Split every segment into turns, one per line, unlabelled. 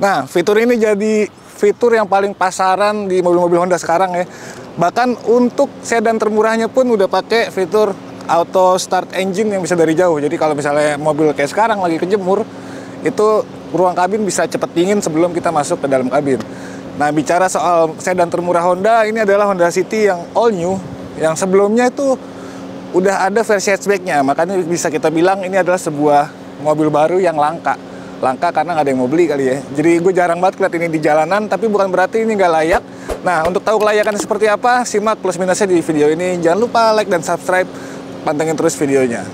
Nah, fitur ini jadi fitur yang paling pasaran di mobil-mobil Honda sekarang ya. Bahkan untuk sedan termurahnya pun udah pakai fitur auto start engine yang bisa dari jauh. Jadi kalau misalnya mobil kayak sekarang lagi kejemur, itu ruang kabin bisa cepet dingin sebelum kita masuk ke dalam kabin. Nah, bicara soal sedan termurah Honda, ini adalah Honda City yang all new, yang sebelumnya itu udah ada versi hatchbacknya. Makanya bisa kita bilang ini adalah sebuah mobil baru yang langka karena nggak ada yang mau beli kali ya. Jadi gue jarang banget lihat ini di jalanan, tapi bukan berarti ini nggak layak. Nah, untuk tahu kelayakan seperti apa, simak plus minusnya di video ini. Jangan lupa like dan subscribe, pantengin terus videonya.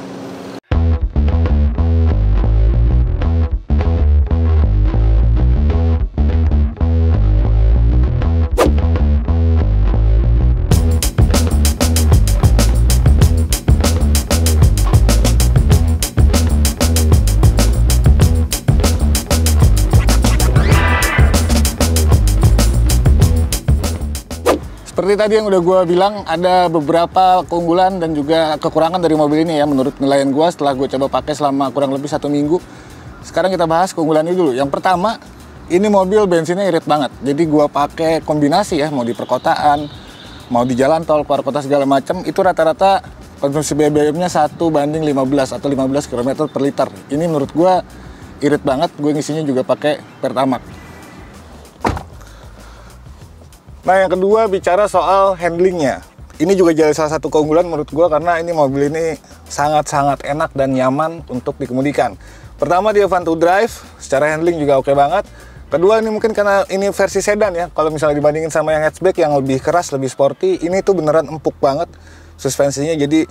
Seperti tadi yang udah gue bilang, ada beberapa keunggulan dan juga kekurangan dari mobil ini ya, menurut penilaian gue setelah gue coba pakai selama kurang lebih 1 minggu. Sekarang kita bahas keunggulan ini dulu. Yang pertama, ini mobil bensinnya irit banget. Jadi gue pakai kombinasi ya, mau di perkotaan, mau di jalan tol, keluar kota segala macam, itu rata-rata konsumsi BBM-nya 1:15 atau 15 km per liter. Ini menurut gue irit banget. Gue ngisinya juga pakai Pertamax. Nah, yang kedua bicara soal handlingnya. Ini juga jadi salah satu keunggulan menurut gue karena ini mobil ini sangat-sangat enak dan nyaman untuk dikemudikan. Pertama, dia fun to drive, secara handling juga oke banget. Kedua, ini mungkin karena ini versi sedan ya. Kalau misalnya dibandingin sama yang hatchback yang lebih keras, lebih sporty, ini tuh beneran empuk banget suspensinya. Jadi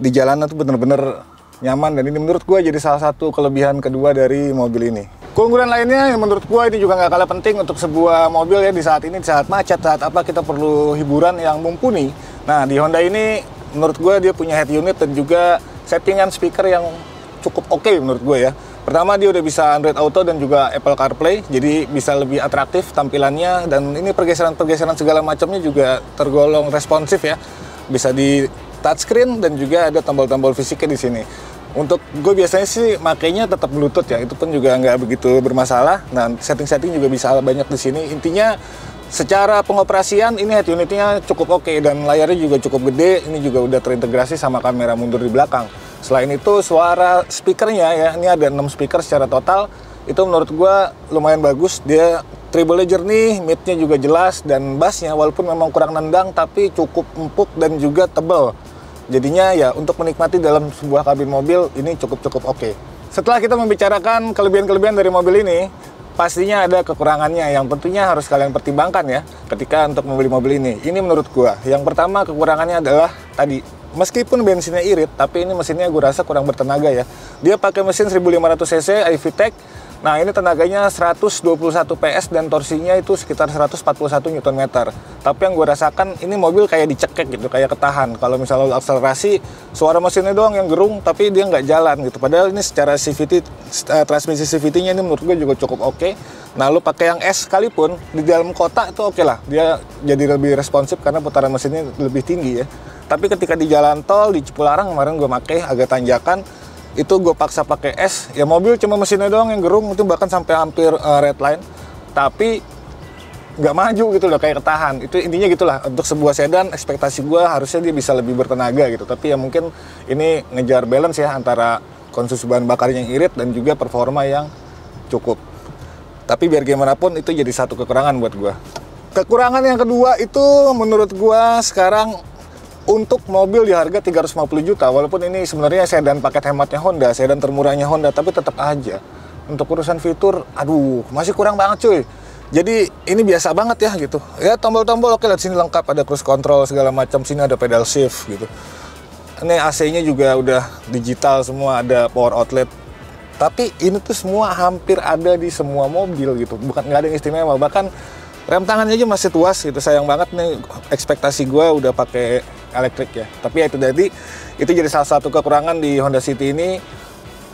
di jalanan tuh bener-bener nyaman, dan ini menurut gue jadi salah satu kelebihan kedua dari mobil ini. Keunggulan lainnya yang menurut gue ini juga nggak kalah penting untuk sebuah mobil ya di saat ini, di saat macet, saat apa kita perlu hiburan yang mumpuni. Nah, di Honda ini menurut gue dia punya head unit dan juga settingan speaker yang cukup oke menurut gue ya. Pertama, dia udah bisa Android Auto dan juga Apple CarPlay, jadi bisa lebih atraktif tampilannya, dan ini pergeseran-pergeseran segala macamnya juga tergolong responsif ya. Bisa di touchscreen dan juga ada tombol-tombol fisiknya di sini. Untuk gue biasanya sih makainya tetap Bluetooth ya, itu pun juga nggak begitu bermasalah. Nah, setting-setting juga bisa banyak di sini. Intinya secara pengoperasian ini head unitnya cukup oke dan layarnya juga cukup gede. Ini juga udah terintegrasi sama kamera mundur di belakang. Selain itu suara speakernya ya, ini ada 6 speaker secara total. Itu menurut gue lumayan bagus. Dia treble-nya jernih, mid-nya juga jelas, dan bass-nya walaupun memang kurang nendang tapi cukup empuk dan juga tebal. Jadinya ya untuk menikmati dalam sebuah kabin mobil ini cukup oke. Setelah kita membicarakan kelebihan-kelebihan dari mobil ini, pastinya ada kekurangannya yang tentunya harus kalian pertimbangkan ya ketika untuk membeli mobil ini. Ini menurut gua. Yang pertama kekurangannya adalah tadi, meskipun bensinnya irit, tapi ini mesinnya gua rasa kurang bertenaga ya. Dia pakai mesin 1500 cc iVTEC. Nah, ini tenaganya 121 PS dan torsinya itu sekitar 141 Nm. Tapi yang gue rasakan ini mobil kayak dicekek gitu, kayak ketahan. Kalau misalnya akselerasi, suara mesinnya doang yang gerung, tapi dia nggak jalan gitu. Padahal ini secara CVT, transmisi CVT-nya ini menurut gue juga cukup oke. Nah, lu pakai yang S sekalipun, di dalam kota itu oke lah. Dia jadi lebih responsif karena putaran mesinnya lebih tinggi ya. Tapi ketika di jalan tol, di Cipularang kemarin gue pakai agak tanjakan, itu gue paksa pakai S, ya mobil cuma mesinnya doang yang gerung, itu bahkan sampai hampir red line, tapi nggak maju gitu loh, kayak ketahan. Itu intinya gitulah, untuk sebuah sedan ekspektasi gue harusnya dia bisa lebih bertenaga gitu, tapi ya mungkin ini ngejar balance ya antara konsumsi bahan bakar yang irit dan juga performa yang cukup. Tapi biar gimana pun itu jadi satu kekurangan buat gue. Kekurangan yang kedua itu menurut gue sekarang, untuk mobil di harga 350 juta, walaupun ini sebenarnya sedan paket hematnya Honda, sedan termurahnya Honda, tapi tetap aja untuk urusan fitur, aduh, masih kurang banget cuy. Jadi ini biasa banget ya gitu. Ya tombol-tombol oke lah, sini lengkap, ada cruise control segala macam, sini ada pedal shift gitu. Ini AC-nya juga udah digital semua, ada power outlet. Tapi ini tuh semua hampir ada di semua mobil gitu, bukan nggak ada yang istimewa. Bahkan rem tangannya aja masih tuas gitu, sayang banget nih, ekspektasi gue udah pakai elektrik ya. Tapi ya itu tadi, itu jadi salah satu kekurangan di Honda City ini,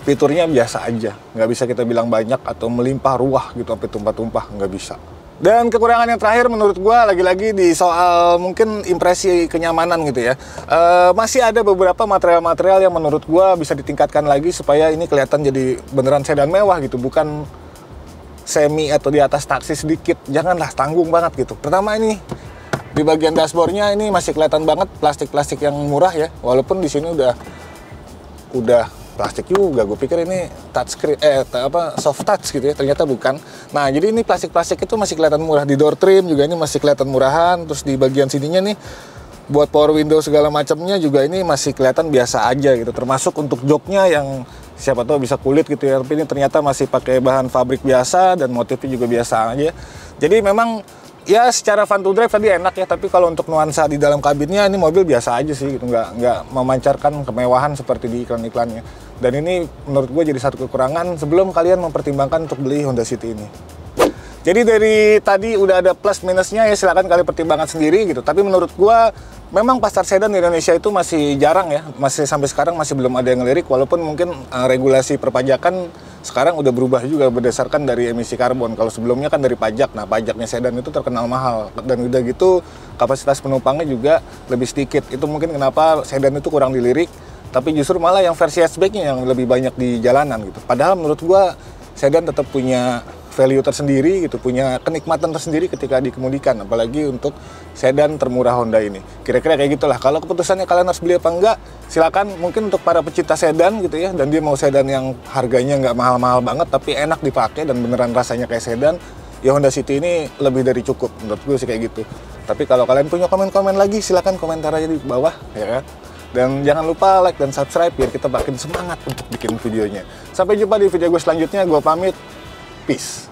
fiturnya biasa aja. Nggak bisa kita bilang banyak atau melimpah ruah gitu, sampai tumpah-tumpah, nggak bisa. Dan kekurangan yang terakhir menurut gue, lagi-lagi di soal mungkin impresi kenyamanan gitu ya. Masih ada beberapa material-material yang menurut gue bisa ditingkatkan lagi supaya ini kelihatan jadi beneran sedan mewah gitu, bukan semi atau di atas taksi sedikit, janganlah tanggung banget gitu. Pertama ini di bagian dashboardnya ini masih kelihatan banget plastik-plastik yang murah ya, walaupun di sini udah plastik juga. Gue pikir ini touchscreen soft touch gitu ya, ternyata bukan. Nah, jadi ini plastik-plastik itu masih kelihatan murah. Di door trim juga ini masih kelihatan murahan. Terus di bagian sininya nih buat power window segala macamnya juga ini masih kelihatan biasa aja gitu. Termasuk untuk joknya yang siapa tahu bisa kulit gitu ya, tapi ini ternyata masih pakai bahan pabrik biasa dan motifnya juga biasa aja. Jadi memang ya secara fun to drive tadi enak ya, tapi kalau untuk nuansa di dalam kabinnya ini mobil biasa aja sih gitu, nggak memancarkan kemewahan seperti di iklan-iklannya. Dan ini menurut gue jadi satu kekurangan sebelum kalian mempertimbangkan untuk beli Honda City ini. Jadi dari tadi udah ada plus minusnya ya, silakan kalian pertimbangkan sendiri gitu. Tapi menurut gua memang pasar sedan di Indonesia itu masih jarang ya, masih sampai sekarang masih belum ada yang ngelirik, walaupun mungkin regulasi perpajakan sekarang udah berubah juga berdasarkan dari emisi karbon. Kalau sebelumnya kan dari pajak, nah pajaknya sedan itu terkenal mahal, dan udah gitu kapasitas penumpangnya juga lebih sedikit. Itu mungkin kenapa sedan itu kurang dilirik, tapi justru malah yang versi hatchbacknya yang lebih banyak di jalanan gitu. Padahal menurut gua sedan tetap punya value tersendiri gitu, punya kenikmatan tersendiri ketika dikemudikan, apalagi untuk sedan termurah Honda ini. Kira-kira kayak gitulah. Kalau keputusannya kalian harus beli apa enggak, silakan. Mungkin untuk para pecinta sedan gitu ya, dan dia mau sedan yang harganya nggak mahal-mahal banget tapi enak dipakai dan beneran rasanya kayak sedan, ya Honda City ini lebih dari cukup. Menurut gue sih kayak gitu. Tapi kalau kalian punya komen-komen lagi, silakan komentar aja di bawah ya kan. Dan jangan lupa like dan subscribe biar kita makin semangat untuk bikin videonya. Sampai jumpa di video gue selanjutnya. Gue pamit. Peace.